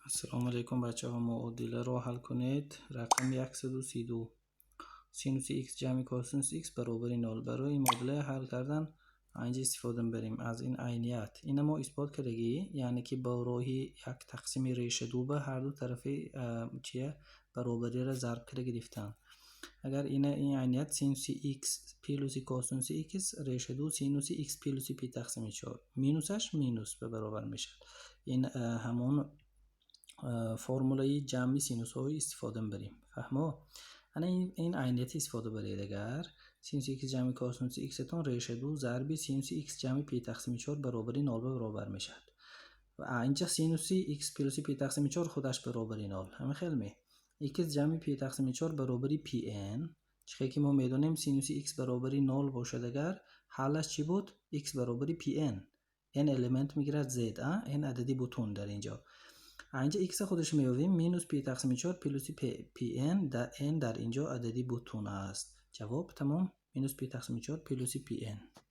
السلام علیکم بچه ها. معادله رو حل کنید. رقم 132 سینوس x جمع کاسینوس x برابر 0. برای این معادله حل کردن اینجا استفاده بریم از این عینیت. این ما اثبات کردگی، یعنی که با راه یک تقسیم ریشه دو به هر دو طرف چیه برابری را ضرب کرده گرفتن. اگر این عینیت سینوس x پلوس کاسینوس x ریشه دو سینوس x پلوس p تقسیم 4 مینوسش مینوس به برابر میشه. این همون فرمولای جمعی سینوس های استفاده بریم. فهمو؟ این عینیت استفاده برید. اگر سینوس x جمع کاسینوس x تون ریشه دو ضرب سینوس x جمع p تقسیم 4 برابر 0 به برابر میشه. و اینجا سینوس x پلوس p تقسیم 4 خودش برابر 0. همین خیلی می x جمع p تقسیم 4 برابر pn. چه که ما میدونیم سینوس x برابر 0 باشد اگر حالش چی بود؟ x برابر pn. n الیمنت میگیرد z. n عددی بوتون در اینجا x خودش میاریم مینوس p تقسیم 4 پلوس pn در n در اینجا عددی بوتون است. جواب تمام. مینوس p تقسیم 4 پلوس pn.